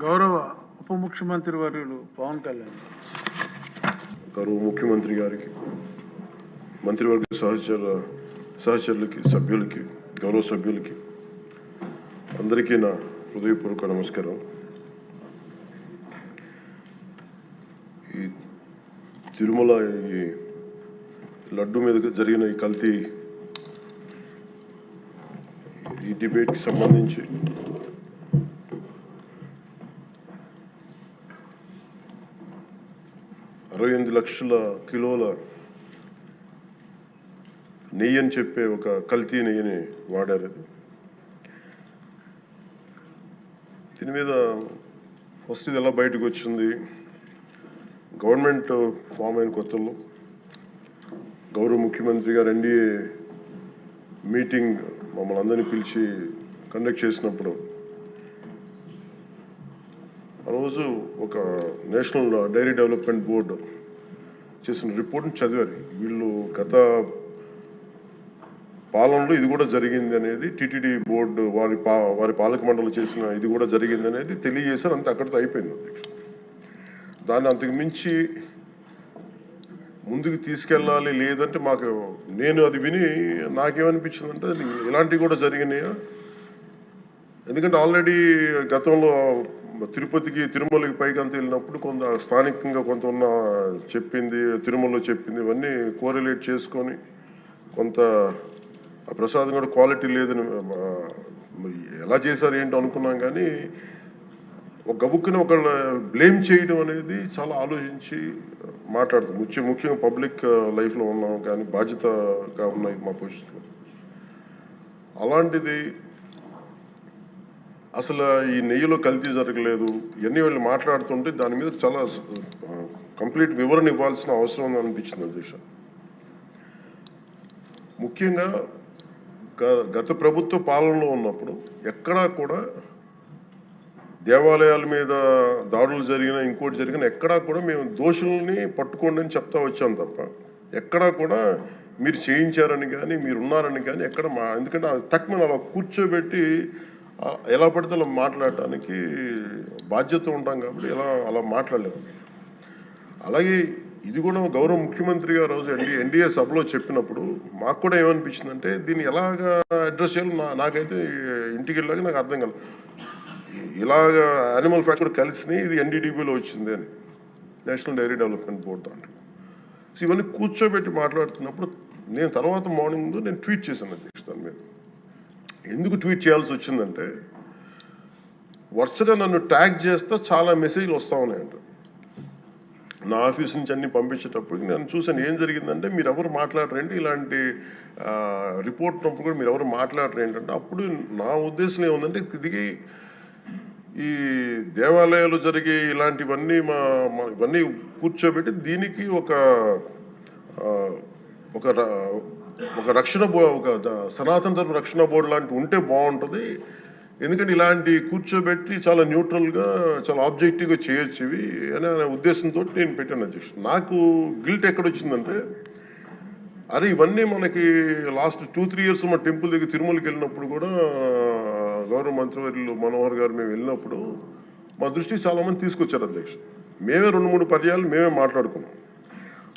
గౌరవ ఉప ముఖ్యమంత్రి వర్యులు పవన్ కళ్యాణ్ గౌరవ ముఖ్యమంత్రి గారికి, మంత్రివర్గ సహచరులకి, సభ్యులకి, గౌరవ సభ్యులకి అందరికీ నా హృదయపూర్వక నమస్కారం. ఈ తిరుమల ఈ లడ్డు మీద జరిగిన ఈ కల్తీ ఈ డిబేట్కి సంబంధించి $68 లక్షల కిలోల నెయ్యి అని చెప్పే ఒక కల్తీ నెయ్యిని వాడారు. దీని మీద ఫస్ట్ ఇది ఎలా బయటకు వచ్చింది? గవర్నమెంట్ ఫామ్ అయిన కొత్తలో గౌరవ ముఖ్యమంత్రి గారు ఎన్డీఏ మీటింగ్ మమ్మల్ని అందరినీ పిలిచి కండక్ట్ చేసినప్పుడు ఆ రోజు ఒక నేషనల్ డైరీ డెవలప్మెంట్ బోర్డు చేసిన రిపోర్ట్ని చదివారు. వీళ్ళు గత పాలనలో ఇది కూడా జరిగింది అనేది టీటీడీ బోర్డు వారి పాలక మండలి చేసిన ఇది కూడా జరిగింది అనేది తెలియజేశారు. అంతే, అక్కడితో అయిపోయింది అధ్యక్ష. దాన్ని అంతకు మించి ముందుకు తీసుకెళ్ళాలి లేదంటే నేను అది విని నాకేమనిపించిందంటే ఇలాంటివి కూడా జరిగినాయా? ఎందుకంటే ఆల్రెడీ గతంలో తిరుపతికి తిరుమలకి పైకంతా వెళ్ళినప్పుడు కొంత స్థానికంగా కొంత ఉన్న చెప్పింది, తిరుమలలో చెప్పింది ఇవన్నీ కోరిలేట్ చేసుకొని కొంత ఆ ప్రసాదం కూడా క్వాలిటీ లేదని ఎలా చేశారు ఏంటో అనుకున్నాం. కానీ ఒక గబుక్కుని ఒకళ్ళ బ్లేమ్ చేయడం అనేది చాలా ఆలోచించి మాట్లాడతాం. ముఖ్యంగా పబ్లిక్ లైఫ్లో ఉన్నాం కానీ బాధ్యతగా ఉన్నాయి మా పొజిషన్లో. అలాంటిది అసలు ఈ నెయ్యిలో కల్తీ జరగలేదు ఇవన్నీ వాళ్ళు మాట్లాడుతుంటే దాని మీద చాలా కంప్లీట్ వివరణ ఇవ్వాల్సిన అవసరం ఉందని అనిపించింది అధ్యక్ష. ముఖ్యంగా గత ప్రభుత్వ పాలనలో ఉన్నప్పుడు ఎక్కడా కూడా దేవాలయాల మీద దాడులు జరిగినా ఇంకోటి జరిగినా ఎక్కడా కూడా మేము దోషుల్ని పట్టుకోండి అని చెప్తా వచ్చాం తప్ప ఎక్కడా కూడా మీరు చేయించారని కానీ మీరు ఉన్నారని కానీ ఎక్కడ ఎందుకంటే తక్కువ అలా కూర్చోబెట్టి ఎలా పడితే అలా మాట్లాడటానికి బాధ్యత ఉంటాం కాబట్టి అలా మాట్లాడలేము. అలాగే ఇది కూడా గౌరవ ముఖ్యమంత్రి గారు రోజు ఎన్డీఏ సభలో చెప్పినప్పుడు మాకు కూడా ఏమనిపించిందంటే దీన్ని ఎలాగా అడ్రస్ చేయాలో నాకైతే ఇంటికి వెళ్ళాక నాకు అర్థం కాదు. ఇలాగ యానిమల్ ఫ్యాక్ట్ కూడా కలిసి ఇది ఎన్డీడీబీలో వచ్చింది అని నేషనల్ డైరీ డెవలప్మెంట్ బోర్డు దాంట్లో. సో ఇవన్నీ కూర్చోబెట్టి మాట్లాడుతున్నప్పుడు నేను తర్వాత మార్నింగ్ నేను ట్వీట్ చేశాను అధ్యక్ష. దాని మీద ఎందుకు ట్వీట్ చేయాల్సి వచ్చిందంటే వరుసగా నన్ను ట్యాగ్ చేస్తే చాలా మెసేజ్లు వస్తూ ఉన్నాయంట. నా ఆఫీస్ నుంచి అన్ని పంపించేటప్పటికి నేను చూసాను ఏం జరిగిందంటే మీరు ఎవరు మాట్లాడరేంటి, ఇలాంటి రిపోర్ట్ ఉన్నప్పుడు కూడా మీరు ఎవరు మాట్లాడరు ఏంటంటే అప్పుడు నా ఉద్దేశం ఏముందంటే ఇది ఈ దేవాలయాలు జరిగే ఇలాంటివన్నీ ఇవన్నీ కూర్చోబెట్టి దీనికి ఒక రక్షణ ఒక సనాతన ధర్మ రక్షణ బోర్డు లాంటి ఉంటే బాగుంటుంది. ఎందుకంటే ఇలాంటి కూర్చోబెట్టి చాలా న్యూట్రల్గా చాలా ఆబ్జెక్టివ్గా చేయొచ్చు ఇవి అనే ఉద్దేశంతో నేను పెట్టాను అధ్యక్ష. నాకు గిల్ట్ ఎక్కడొచ్చిందంటే అరే ఇవన్నీ మనకి లాస్ట్ 2-3 ఇయర్స్ మా టెంపుల్ దగ్గర తిరుమలకి వెళ్ళినప్పుడు కూడా గౌరవ మంత్రివర్యులు మనోహర్ గారు మేము వెళ్ళినప్పుడు మా దృష్టికి చాలామంది తీసుకొచ్చారు అధ్యక్ష. మేమే 2-3 పర్యాలు మేమే మాట్లాడుకున్నాం.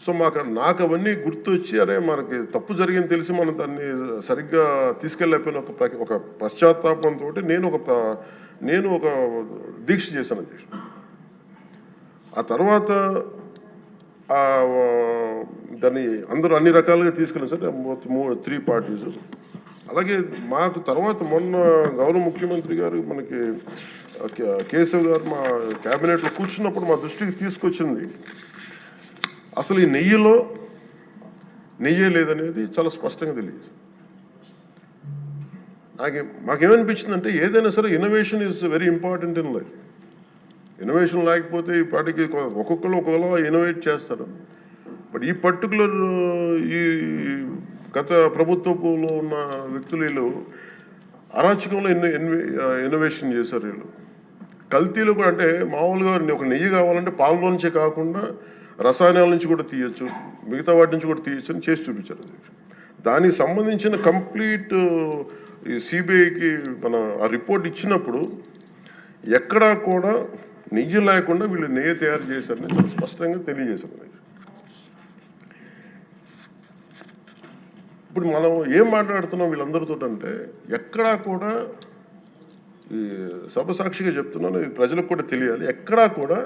సో నాకు అవన్నీ గుర్తొచ్చి అరే మనకి తప్పు జరిగింది తెలిసి మనం దాన్ని సరిగ్గా తీసుకెళ్ళకపోయిన ఒక పశ్చాత్తాపంతో నేను ఒక దీక్ష చేశాను అధ్యక్ష. ఆ తర్వాత దాన్ని అందరూ అన్ని రకాలుగా తీసుకెళ్ళారు సార్, 3 పార్టీస్. అలాగే మాకు తర్వాత మొన్న గౌరవ ముఖ్యమంత్రి గారు మనకి కేశవ్ గారు మా క్యాబినెట్లో కూర్చున్నప్పుడు మా దృష్టికి తీసుకొచ్చింది అసలు ఈ నెయ్యే లేదనేది చాలా స్పష్టంగా తెలియదు. మాకేమనిపించిందంటే ఏదైనా సరే innovation is very important in life. Innovation లేకపోతే ఈ పార్టీకి ఒక్కొక్కరు ఒకలా ఇన్నోవేట్ చేస్తారు. బట్ ఈ పర్టికులర్ ఈ గత ప్రభుత్వంలో ఉన్న వ్యక్తులు వీళ్ళు అరాచకంలో ఇన్నోవేషన్ చేశారు. వీళ్ళు కల్తీలు కూడా అంటే మామూలుగా ఒక నెయ్యి కావాలంటే పాలలో నుంచే కాకుండా రసాయనాల నుంచి కూడా తీయచ్చు, మిగతా వాటి నుంచి కూడా తీయచ్చు అని చేసి చూపించారు. దానికి సంబంధించిన కంప్లీట్ ఈ సిబిఐకి మన ఆ రిపోర్ట్ ఇచ్చినప్పుడు ఎక్కడా కూడా నెయ్యి లేకుండా వీళ్ళు నెయ్యి తయారు చేశారని చాలా స్పష్టంగా తెలియజేశారు. ఇప్పుడు మనం ఏం మాట్లాడుతున్నాం వీళ్ళందరితో అంటే ఎక్కడా కూడా ఈ సభ సాక్షిగా చెప్తున్నాను, ఇది ప్రజలకు కూడా తెలియాలి, ఎక్కడా కూడా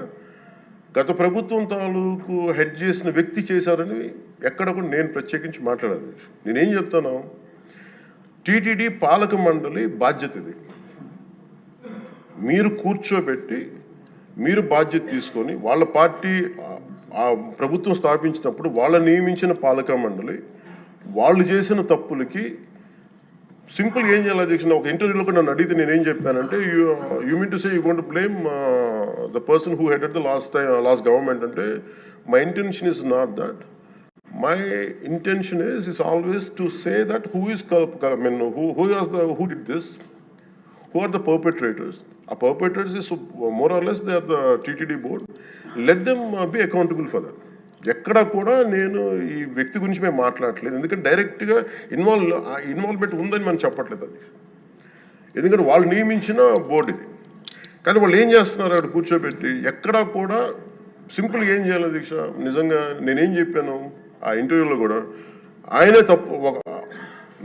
గత ప్రభుత్వం తాలూకు హెడ్ చేసిన వ్యక్తి చేశారని ఎక్కడ కూడా నేను ప్రత్యేకించి మాట్లాడాలి. నేనేం చెప్తాను, టీటీడీ పాలక మండలి బాధ్యత ఇది. మీరు కూర్చోబెట్టి మీరు బాధ్యత తీసుకొని వాళ్ళ పార్టీ ఆ ప్రభుత్వం స్థాపించినప్పుడు వాళ్ళ నియమించిన పాలక మండలి వాళ్ళు చేసిన తప్పులకి సింపుల్ ఏం చేయాలి అధ్యక్ష, ఒక ఇంటర్వ్యూలో కూడా నన్ను అడిగితే నేనేం చెప్పానంటే you mean to say you going to blame the person who headed the last government అంటే my intention is not that. My intention is always to say that who did this, who are the perpetrators. A perpetrators is more or less they are the TTD board. Let them be accountable for that. ఎక్కడా కూడా నేను ఈ వ్యక్తి గురించి మేము మాట్లాడట్లేదు, ఎందుకంటే డైరెక్ట్గా ఇన్వాల్వ్మెంట్ ఉందని మనం చెప్పట్లేదు అది, ఎందుకంటే వాళ్ళు నియమించిన బోర్డు ఇది. కానీ వాళ్ళు ఏం చేస్తున్నారు అక్కడ కూర్చోబెట్టి ఎక్కడా కూడా సింపుల్ ఏం చేయాలి దీక్ష, నిజంగా నేనేం చెప్పాను ఆ ఇంటర్వ్యూలో కూడా, ఆయనే తప్పు,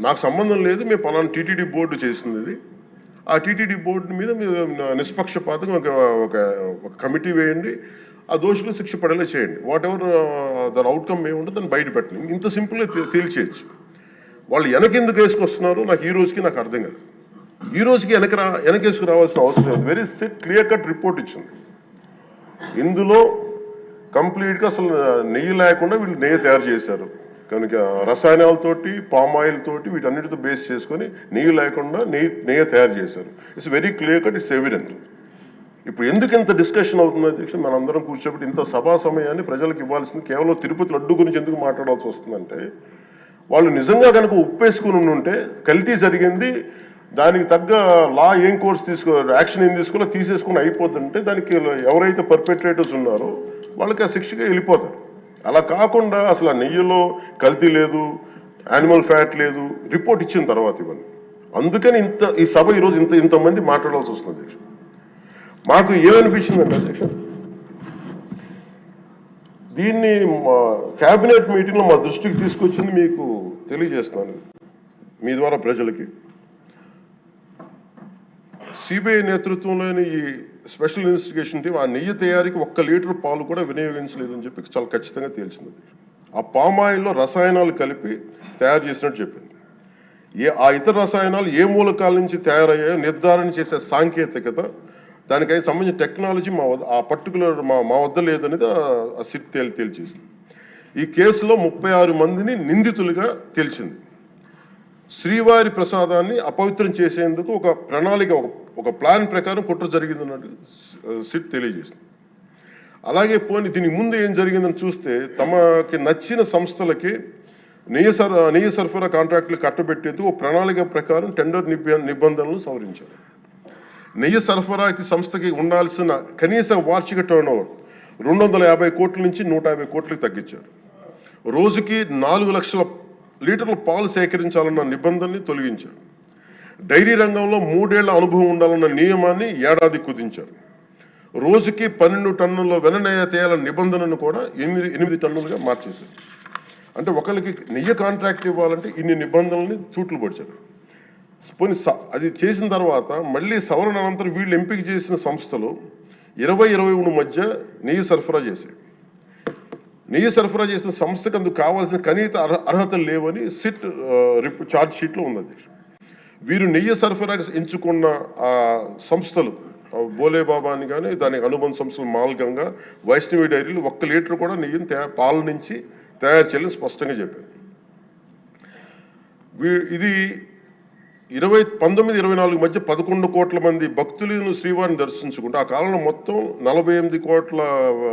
నాకు సంబంధం లేదు, మేము పలానా టీటీడీ బోర్డు చేసింది ఇది, ఆ టీటీడీ బోర్డు మీద మీరు నిష్పక్షపాతంగా ఒక కమిటీ వేయండి, ఆ దోషులు శిక్ష పడేలా చేయండి, వాట్ ఎవర్ దాని అవుట్కమ్ ఏముంటుందో దాన్ని బయట పెట్టండి, ఇంత సింపుల్గా తేల్చేయచ్చు. వాళ్ళు వెనకెందుకు వేసుకొస్తున్నారు నాకు ఈ రోజుకి నాకు అర్థం కాదు. ఈ రోజుకి వెనకేసుకు రావాల్సిన అవసరం లేదు. వెరీ క్లియర్ కట్ రిపోర్ట్ ఇచ్చింది. ఇందులో కంప్లీట్గా అసలు నెయ్యి లేకుండా వీళ్ళు నెయ్యి తయారు చేశారు కనుక రసాయనాలతోటి పామ్ ఆయిల్ తోటి వీటన్నిటితో బేస్ చేసుకొని నెయ్యి లేకుండా నెయ్యి తయారు చేశారు. It's very clear cut, it's evident. ఇప్పుడు ఎందుకు ఇంత డిస్కషన్ అవుతుంది అధ్యక్ష, మనందరం కూర్చోబెట్టి ఇంత సభా సమయాన్ని ప్రజలకు ఇవ్వాల్సింది కేవలం తిరుపతి లడ్డు గురించి ఎందుకు మాట్లాడాల్సి వస్తుందంటే, వాళ్ళు నిజంగా కనుక ఉప్పేసుకుని ఉంటే కల్తీ జరిగింది, దానికి తగ్గ లా ఏం కోర్స్ యాక్షన్ ఏం తీసుకోవాలో తీసేసుకుని అయిపోతుంటే దానికి ఎవరైతే పర్పెట్రేటర్స్ ఉన్నారో వాళ్ళకి ఆ శిక్షగా వెళ్ళిపోతారు. అలా కాకుండా అసలు ఆ నెయ్యిలో కల్తీ లేదు, యానిమల్ ఫ్యాట్ లేదు, రిపోర్ట్ ఇచ్చిన తర్వాత ఇవన్నీ. అందుకని ఈ సభ ఈరోజు ఇంతమంది మాట్లాడాల్సి వస్తుంది అధ్యక్ష. మాకు ఏమనిపించిందంటే అధ్యక్ష, దీన్ని క్యాబినెట్ మీటింగ్లో మా దృష్టికి తీసుకొచ్చింది మీకు తెలియజేస్తున్నాను మీ ద్వారా ప్రజలకి. సిబిఐ నేతృత్వంలోని ఈ స్పెషల్ ఇన్వెస్టిగేషన్ టీం ఆ నెయ్యి తయారీకి 1 లీటర్ పాలు కూడా వినియోగించలేదని చెప్పి చాలా ఖచ్చితంగా తేల్చింది. ఆ పామాయిల్లో రసాయనాలు కలిపి తయారు చేసినట్టు చెప్పింది. ఆ ఇతర రసాయనాలు ఏ మూలకాల నుంచి తయారయ్యాయో నిర్ధారణ చేసే సాంకేతికత, దానికి సంబంధించిన టెక్నాలజీ ఆ పర్టికులర్ మా వద్ద లేదనేది ఆ సిట్ తేల్చేసింది. ఈ కేసులో 36 మందిని నిందితులుగా తేల్చింది. శ్రీవారి ప్రసాదాన్ని అపవిత్రం చేసేందుకు ఒక ప్రణాళిక, ఒక ప్లాన్ ప్రకారం కుట్ర జరిగిందన్నట్టు సిట్ తెలియజేసింది. అలాగే దీనికి ముందు ఏం జరిగిందని చూస్తే తమకి నచ్చిన సంస్థలకి నెయ్యి సరఫరా కాంట్రాక్టులు కట్టబెట్టేందుకు ఒక ప్రణాళిక ప్రకారం టెండర్ నిబంధనలు సవరించారు. నెయ్యి సరఫరాకి సంస్థకి ఉండాల్సిన కనీస వార్షిక టర్నోవర్ 250 కోట్ల నుంచి 150 కోట్లకు తగ్గించారు. రోజుకి 4 లక్షల లీటర్ల పాలు సేకరించాలన్న నిబంధనని తొలగించారు. డైరీ రంగంలో 3 ఏళ్ల అనుభవం ఉండాలన్న నియమాన్ని ఏడాది కుదించారు. రోజుకి 12 టన్నుల వెన్నెయ్య తేయాలన్న నిబంధనను కూడా 8 టన్నులుగా మార్చేశారు. అంటే ఒకరికి నెయ్యి కాంట్రాక్ట్ ఇవ్వాలంటే ఇన్ని నిబంధనల్ని తూట్లు పొడిచారు. అది చేసిన తర్వాత మళ్ళీ సవరణ అనంతరం వీళ్ళు ఎంపిక చేసిన సంస్థలు 20-21 మధ్య నెయ్యి సరఫరా చేశాయి. నెయ్యి సరఫరా చేసిన సంస్థకు అందుకు కావాల్సిన కనీస అర్హతలు లేవని సిట్ ఛార్జ్ షీట్లో ఉంది. వీరు నెయ్యి సరఫరాకి ఎంచుకున్న సంస్థలు బోలేబాబా అని కానీ దానికి అనుబంధ సంస్థలు మాల్గంగా, వైష్ణవి డైరీలు 1 లీటర్ కూడా నెయ్యిని పాల నుంచి తయారు చేయాలని స్పష్టంగా చెప్పారు. ఇది 19-24 మధ్య 11 కోట్ల మంది భక్తులను శ్రీవారిని దర్శించుకుంటే ఆ కాలంలో మొత్తం 48 కోట్ల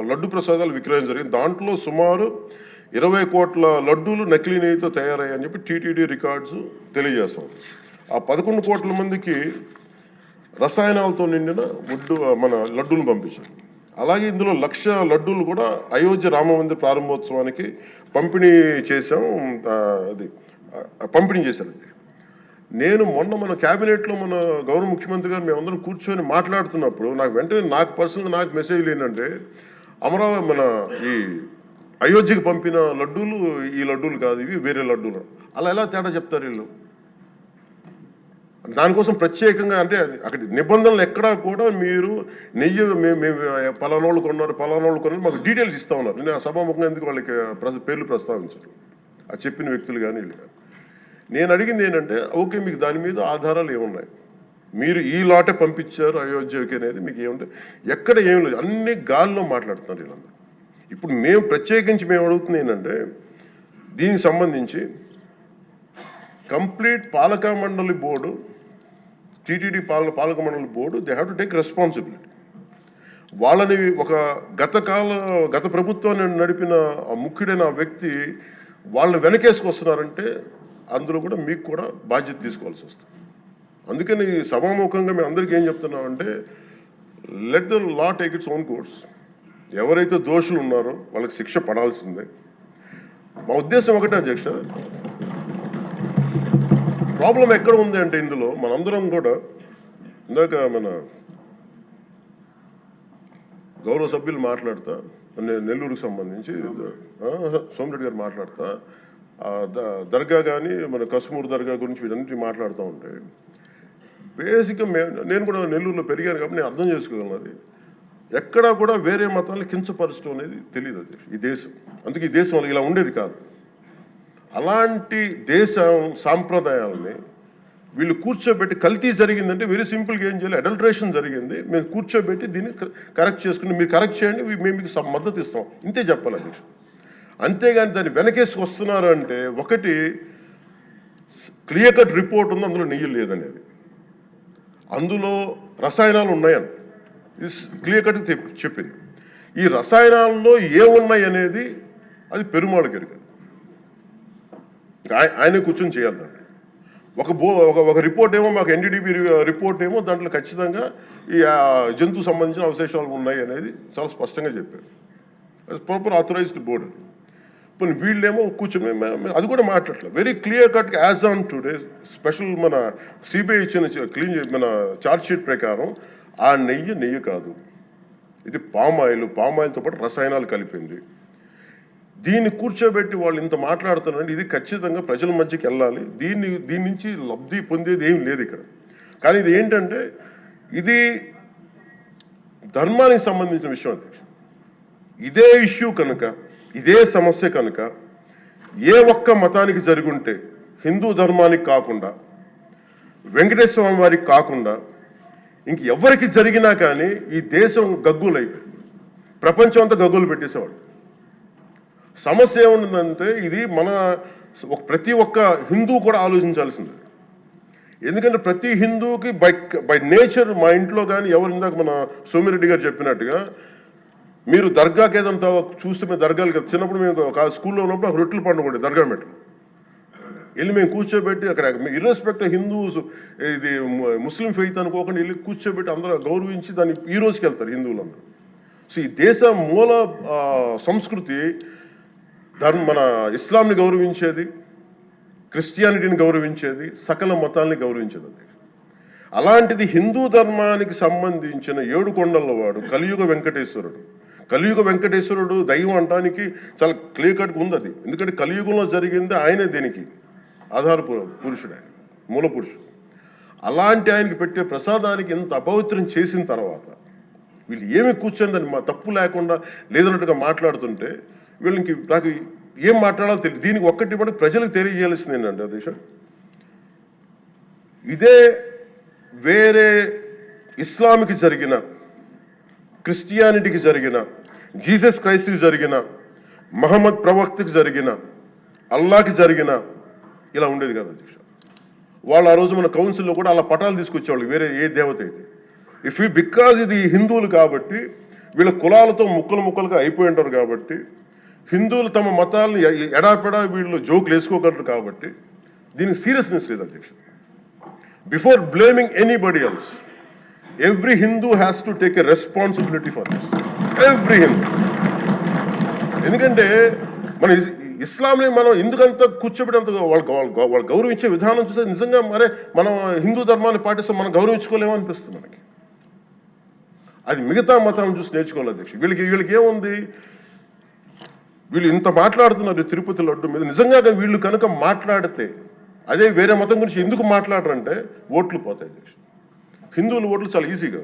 లడ్డు ప్రసాదాలు విక్రయం జరిగింది. దాంట్లో సుమారు 20 కోట్ల లడ్డూలు నకిలీ నెయ్యితో తయారయ్యాయని చెప్పి టీటీడీ రికార్డ్స్ తెలియజేస్తాం. ఆ 11 కోట్ల మందికి రసాయనాలతో నిండిన మన లడ్డూలను పంపించారు. అలాగే ఇందులో 1,00,000 లడ్డూలు కూడా అయోధ్య రామమందిర ప్రారంభోత్సవానికి పంపిణీ చేశారు. నేను మొన్న మన క్యాబినెట్లో మన గౌరవ ముఖ్యమంత్రి గారు మేమందరం కూర్చొని మాట్లాడుతున్నప్పుడు నాకు వెంటనే నాకు పర్సనల్గా నాకు మెసేజ్లు ఏంటంటే అమరావతి మన ఈ అయోధ్యకి పంపిన లడ్డూలు ఈ లడ్డూలు కాదు, ఇవి వేరే లడ్డూలు. అలా ఎలా తేడా చెప్తారు వీళ్ళు? దానికోసం ప్రత్యేకంగా అంటే అక్కడ నిబంధనలు ఎక్కడా కూడా మీరు నెయ్యి మేము పలానోళ్ళు కొన్నారు మాకు డీటెయిల్స్ ఇస్తా ఉన్నారు. నేను సభాముఖంగా ఎందుకు వాళ్ళకి పేర్లు ప్రస్తావించారు, అది చెప్పిన వ్యక్తులు కానీ వీళ్ళు కానీ. నేను అడిగింది ఏంటంటే ఓకే, మీకు దాని మీద ఆధారాలు ఏమున్నాయి, మీరు ఈ లాటే పంపించారు అయోధ్యకి అనేది మీకు ఏముంటాయి? ఎక్కడ ఏం లేదు, అన్ని గాల్లో మాట్లాడుతున్నారు వీళ్ళందరూ. ఇప్పుడు మేము ప్రత్యేకించి మేము అడుగుతుంది ఏంటంటే దీనికి సంబంధించి కంప్లీట్ పాలక మండలి బోర్డు, టీటీడీ పాలక మండలి board, they have to take responsibility. వాళ్ళని ఒక గత ప్రభుత్వాన్ని నడిపిన ముఖ్యుడైన వ్యక్తి వాళ్ళని వెనకేసుకొస్తున్నారంటే అందులో కూడా మీకు కూడా బాధ్యత తీసుకోవాల్సి వస్తుంది. అందుకని సభాముఖంగా మేము అందరికీ ఏం చెప్తున్నామంటే let the law take its own course. ఎవరైతే దోషులు ఉన్నారో వాళ్ళకి శిక్ష పడాల్సిందే. మా ఉద్దేశం ఒకటే అధ్యక్ష, ప్రాబ్లం ఎక్కడ ఉంది అంటే ఇందులో మనందరం కూడా ఇందాక మన గౌరవ సభ్యులు మాట్లాడతా నెల్లూరుకు సంబంధించి సోమిరెడ్డి గారు మాట్లాడతా దర్గా కానీ మన కసుమూరు దర్గా గురించి వీటన్నిటి మాట్లాడుతూ ఉంటే బేసిక్గా నేను కూడా నెల్లూరులో పెరిగాను కాబట్టి నేను అర్థం చేసుకోగలను. అది ఎక్కడా కూడా వేరే మతాలను కించపరచడం అనేది తెలియదు అది ఈ దేశం. అందుకే ఈ దేశం ఇలా ఉండేది కాదు. అలాంటి దేశం సాంప్రదాయాలని వీళ్ళు కూర్చోబెట్టి కల్తీ జరిగిందంటే వెరీ సింపుల్గా ఏం చేయాలి, అడల్ట్రేషన్ జరిగింది, మేము కూర్చోబెట్టి దీన్ని కరెక్ట్ చేసుకుని మీరు కరెక్ట్ చేయండి, మేము మీకు మద్దతు ఇస్తాం, ఇంతే చెప్పాలి అధ్యక్ష. అంతేగాని దాన్ని వెనకేసుకు వస్తున్నారు అంటే ఒకటి క్లియర్ కట్ రిపోర్ట్ ఉంది, అందులో నెయ్యి లేదనేది, అందులో రసాయనాలు ఉన్నాయని క్లియర్ కట్ చెప్పింది. ఈ రసాయనాల్లో ఏమున్నాయి అనేది అది పెరుమాళకి ఎరుగదు, ఆయన కూర్చొని చేయాలి. దాన్ని ఒక రిపోర్ట్ ఏమో మాకు ఎన్డీడీబీ రిపోర్ట్ ఏమో దాంట్లో ఖచ్చితంగా ఈ జంతు సంబంధించిన అవశేషాలు ఉన్నాయి అనేది చాలా స్పష్టంగా చెప్పారు. అది ప్రాపర్ ఆథరైజ్డ్ బోర్డు. ఇప్పుడు వీళ్ళేమో కూర్చొని అది కూడా మాట్లాడలేదు. Very clear cut as on today special మన సిబిఐ ఇచ్చిన మన ఛార్జ్ షీట్ ప్రకారం ఆ నెయ్యి కాదు, ఇది పామాయిల్తో పాటు రసాయనాలు కలిపింది. దీన్ని కూర్చోబెట్టి వాళ్ళు ఇంత మాట్లాడుతున్నారంటే ఇది ఖచ్చితంగా ప్రజల మధ్యకి వెళ్ళాలి. దీని నుంచి లబ్ధి పొందేది ఏం లేదు ఇక్కడ. కానీ ఇది ఏంటంటే ఇది ధర్మానికి సంబంధించిన విషయం అధ్యక్ష. ఇదే ఇష్యూ కనుక, ఇదే సమస్య కనుక ఏ ఒక్క మతానికి జరుగుంటే హిందూ ధర్మానికి కాకుండా వెంకటేశ్వర స్వామి వారికి కాకుండా ఇంక ఎవరికి జరిగినా కానీ ఈ దేశం గగ్గులైపోయింది, ప్రపంచం అంతా గగ్గులు పెట్టేసేవాడు. సమస్య ఏముందంటే ఇది మన ప్రతి ఒక్క హిందూ కూడా ఆలోచించాల్సింది. ఎందుకంటే ప్రతి హిందూకి బై నేచర్ మా ఇంట్లో కానీ ఎవరు ఇందాక మన సోమిరెడ్డి గారు చెప్పినట్టుగా మీరు దర్గాకి ఏదంతా చూస్తే మేము దర్గాలు కదా చిన్నప్పుడు మేము స్కూల్లో ఉన్నప్పుడు అక్కడ రొట్టెలు పండుగ దర్గా మెట్లు వెళ్ళి మేము కూర్చోబెట్టి అక్కడ ఇర్రెస్పెక్ట్ హిందూస్ ఇది ముస్లిం ఫెయిత్ అనుకోకుండా వెళ్ళి కూర్చోబెట్టి అందరూ గౌరవించి దాన్ని ఈ రోజుకి వెళ్తారు హిందువులందరూ. సో ఈ దేశ మూల సంస్కృతి మన ఇస్లాంని గౌరవించేది, క్రిస్టియానిటీని గౌరవించేది, సకల మతాల్ని గౌరవించేది. అలాంటిది హిందూ ధర్మానికి సంబంధించిన 7 కొండల వాడు కలియుగ వెంకటేశ్వరుడు దైవం అనడానికి చాలా క్లియర్ కట్గా ఉంది అది. ఎందుకంటే కలియుగంలో జరిగింది ఆయనే, దీనికి ఆధార పురుషుడు, ఆయన మూల పురుషుడు. అలాంటి ఆయనకి పెట్టే ప్రసాదానికి ఇంత అపవిత్రం చేసిన తర్వాత వీళ్ళు ఏమి కూర్చొని దాన్ని మా తప్పు లేకుండా లేదన్నట్టుగా మాట్లాడుతుంటే వీళ్ళకి నాకు ఏం మాట్లాడాలో తెలియదు. దీనికి ఒక్కటి బట్టి ప్రజలకు తెలియజేయాల్సింది ఏంటంటే దేశం ఇదే వేరే ఇస్లాంకి జరిగిన, క్రిస్టియానిటీకి జరిగిన, జీసస్ క్రైస్ట్కి జరిగిన, మహమ్మద్ ప్రవక్తకి జరిగిన, అల్లాకి జరిగిన ఇలా ఉండేది కదా అధ్యక్ష. వాళ్ళు ఆ రోజు మన కౌన్సిల్లో కూడా అలా పటాలు తీసుకొచ్చేవాళ్ళు వేరే ఏ దేవత అయితే. బికాజ్ ఇది హిందువులు కాబట్టి వీళ్ళ కులాలతో ముక్కలుగా అయిపోయి ఉంటారు కాబట్టి హిందువులు తమ మతాలను ఎడాపెడా వీళ్ళు జోకులు వేసుకోగలరు కాబట్టి దీనికి సీరియస్నెస్ లేదు అధ్యక్ష. Before blaming anybody else every Hindu has to take a responsibility for this, every Hindu. ఎందుకంటే మన ఇస్లాంని మనం ఎందుకంత కూర్చోబెట్టేంత వాళ్ళు గౌరవించే విధానం చూస్తే నిజంగా మరే మనం హిందూ ధర్మాన్ని పాటిస్తాం, మనం గౌరవించుకోలేమో అనిపిస్తుంది మనకి. అది మిగతా మతాలను చూసి నేర్చుకోవాలి అధ్యక్ష. వీళ్ళకి ఏముంది, వీళ్ళు ఇంత మాట్లాడుతున్నారు తిరుపతి లడ్డు మీద. నిజంగా వీళ్ళు కనుక మాట్లాడితే అదే వేరే మతం గురించి ఎందుకు మాట్లాడరంటే ఓట్లు పోతాయి అధ్యక్ష. హిందువుల ఓట్లు చాలా ఈజీగా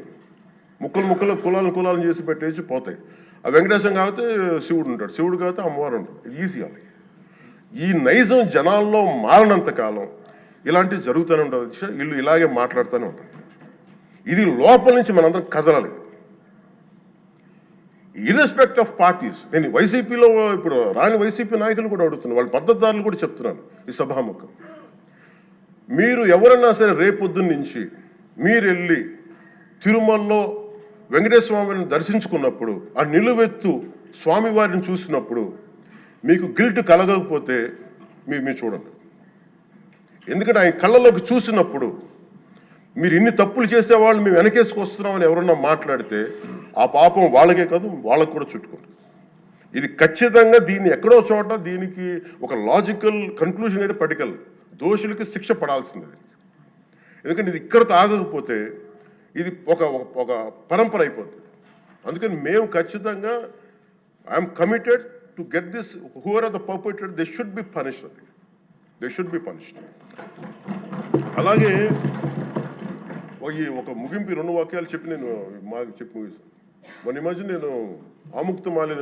ముక్కలు కులాలను చేసి పెట్టేసి పోతాయి. ఆ వెంకటేశ్వరం కాబట్టి శివుడు ఉంటాడు, శివుడు కాబట్టి అమ్మవారు ఉంటాడు, ఈజీ వాళ్ళకి. ఈ నైజం జనాల్లో మారినంత కాలం ఇలాంటివి జరుగుతూనే ఉంటుంది అధ్యక్ష. వీళ్ళు ఇలాగే మాట్లాడుతూనే ఉంటారు. ఇది లోపల నుంచి మనందరం కదలాలి, ఇర్రెస్పెక్ట్ ఆఫ్ పార్టీస్. నేను వైసీపీలో ఇప్పుడు రాని వైసీపీ నాయకులు కూడా అడుగుతున్నాను, వాళ్ళ మద్దతుదారులు కూడా చెప్తున్నాను ఈ సభాముఖం. మీరు ఎవరన్నా సరే రేపొద్దున్న నుంచి మీరు వెళ్ళి తిరుమలలో వెంకటేశ్వర స్వామిని దర్శించుకున్నప్పుడు, ఆ నిలువెత్తు స్వామివారిని చూసినప్పుడు మీకు గిల్ట్ కలగకపోతే మీరు చూడండి. ఎందుకంటే ఆయన కళ్ళలోకి చూసినప్పుడు మీరు ఇన్ని తప్పులు చేసేవాళ్ళు మేము వెనకేసుకొస్తున్నామని ఎవరన్నా మాట్లాడితే ఆ పాపం వాళ్ళకే కాదు వాళ్ళకు కూడా చుట్టుకుంటుంది. ఇది ఖచ్చితంగా దీన్ని ఎక్కడో చోట దీనికి ఒక లాజికల్ కన్క్లూజన్ అయితే పట్టుకెళ్ళదు. దోషులకి శిక్ష పడాల్సింది. ఎందుకంటే ఇది ఇక్కడతో ఆగకపోతే ఇది ఒక పరంపర అయిపోతుంది. అందుకని మేము ఖచ్చితంగా I'm committed to get this. Who are are the perpetrator, they should be punished. They should be punished. అలాగే ఒక ముగింపు 2 వాక్యాలు చెప్పి నేను చెప్పి ముగిస్తాను. మొన్న ఈ మధ్య నేను ఆముక్తమాల్య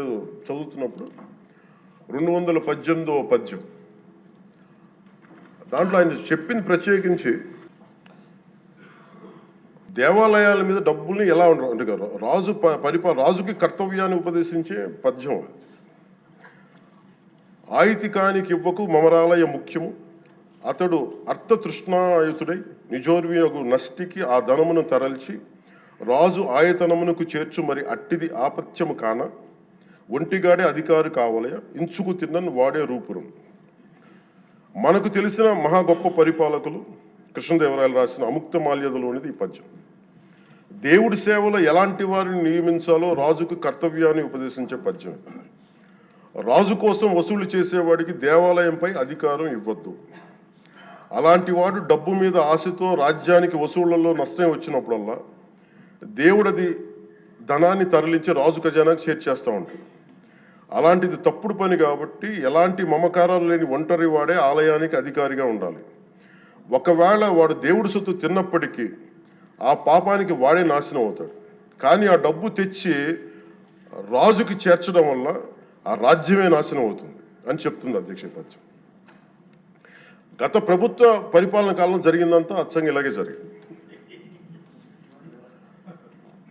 చదువుతున్నప్పుడు 218వ పద్యం, దాంట్లో ఆయన చెప్పింది ప్రత్యేకించి దేవాలయాల మీద డబ్బుల్ని ఎలా ఉండరు అంటే రాజుకి కర్తవ్యాన్ని ఉపదేశించే పద్యం. ఆయితికానికి ఇవ్వకు మమరాలయ ముఖ్యము, అతడు అర్థతృష్ణాయుతుడై నిజోర్వియగు నష్టికి ఆ ధనమును తరల్చి రాజు ఆయతనమునకు చేర్చు మరి అట్టిది ఆపత్యము కాన ఒంటిగాడే అధికారి కావలయ ఇంచుకు తిన్నను వాడే రూపురం. మనకు తెలిసిన మహా గొప్ప పరిపాలకులు కృష్ణదేవరాయలు రాసిన అముక్తమాల్యదలోనిది ఈ పద్యం. దేవుడి సేవలో ఎలాంటి వారిని నియమించాలో రాజుకు కర్తవ్యాన్ని ఉపదేశించే పద్యం. రాజు కోసం వసూలు చేసేవాడికి దేవాలయంపై అధికారం ఇవ్వద్దు. అలాంటి వాడు డబ్బు మీద ఆశతో రాజ్యానికి వసూళ్లలో నష్టం వచ్చినప్పుడల్లా దేవుడది ధనాన్ని తరలించి రాజు ఖజానాకు చేర్చేస్తూ ఉంటాడు. అలాంటిది తప్పుడు పని కాబట్టి ఎలాంటి మమకారాలు లేని ఒంటరి వాడే ఆలయానికి అధికారిగా ఉండాలి. ఒకవేళ వాడు దేవుడి సొత్తు తిన్నప్పటికీ ఆ పాపానికి వాడే నాశనం అవుతాడు. కానీ ఆ డబ్బు తెచ్చి రాజుకి చేర్చడం వల్ల ఆ రాజ్యమే నాశనం అవుతుంది అని చెప్తుంది అధ్యక్ష పద్యం. గత ప్రభుత్వ పరిపాలన కాలంలో జరిగిందంతా అచ్చంగా ఇలాగే జరిగింది.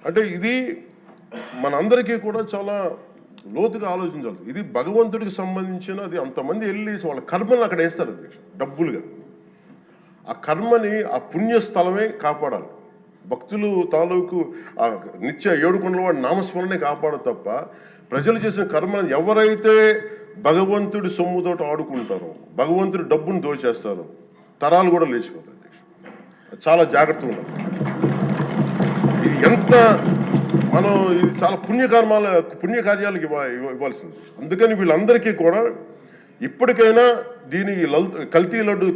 అంటే ఇది మనందరికీ కూడా చాలా లోతుగా ఆలోచించాలి. ఇది భగవంతుడికి సంబంధించినది. అంతమంది వెళ్ళి వాళ్ళ కర్మని అక్కడ వేస్తారు అధ్యక్ష డబ్బులుగా. ఆ కర్మని ఆ పుణ్యస్థలమే కాపాడాలి. భక్తులు తాలూకు ఆ నిత్య 7 కొండల వాడి నామస్మరణే కాపాడదు తప్ప ప్రజలు చేసిన కర్మని ఎవరైతే భగవంతుడి సొమ్ముతోటి ఆడుకుంటారో, భగవంతుడి డబ్బును దోచేస్తారో తరాలు కూడా లేచిపోతాయి అధ్యక్ష. చాలా జాగ్రత్తగా ఉండాలి. ఇది ఎంత మనం ఇది చాలా పుణ్యకార్యాలకు ఇవ్వాల్సింది. అందుకని వీళ్ళందరికీ కూడా ఇప్పటికైనా దీని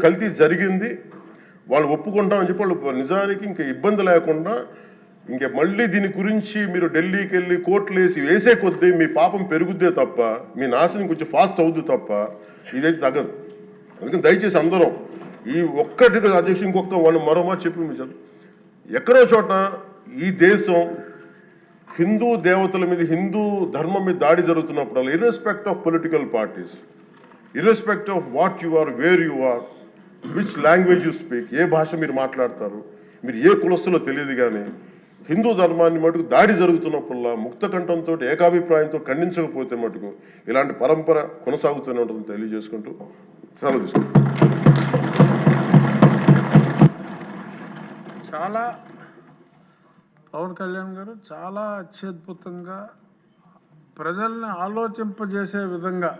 కల్తీ జరిగింది, వాళ్ళు ఒప్పుకుంటామని చెప్పి వాళ్ళు నిజానికి ఇంకా ఇబ్బంది లేకుండా ఇంక మళ్ళీ దీని గురించి మీరు ఢిల్లీకి వెళ్ళి కోర్టులు వేసే కొద్దీ మీ పాపం పెరుగుద్దే తప్ప మీ నాశనం కొంచెం ఫాస్ట్ అవుద్ది తప్ప ఇదైతే తగ్గదు. అందుకని దయచేసి అందరం ఈ ఒక్కటి అధ్యక్షుడు ఇంకొక మరో మాట చెప్పి ఎక్కడో చోట ఈ దేశం హిందూ దేవతల మీద హిందూ ధర్మం మీద దాడి జరుగుతున్నప్పుడు irrespective of political parties, irrespective of what you are, where you are, which language you speak, ఏ భాష మీరు మాట్లాడతారు, మీరు ఏ కులస్తులో తెలియదు, కానీ హిందూ ధర్మాన్ని మటుకు దాడి జరుగుతున్నప్పుడల్లా ముక్త కంఠంతో ఏకాభిప్రాయంతో ఖండించకపోతే మటుకు ఇలాంటి పరంపర కొనసాగుతూనే ఉంటుందని తెలియజేసుకుంటూ సెలవు తీసుకుంటాం. చాలా పవన్ కళ్యాణ్ గారు చాలా అత్యద్భుతంగా ప్రజల్ని ఆలోచింపజేసే విధంగా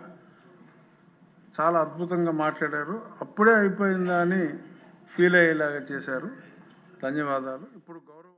చాలా అద్భుతంగా మాట్లాడారు. అప్పుడే అయిపోయిందా అని ఫీల్ అయ్యేలాగా చేశారు. ధన్యవాదాలు. ఇప్పుడు గౌరవ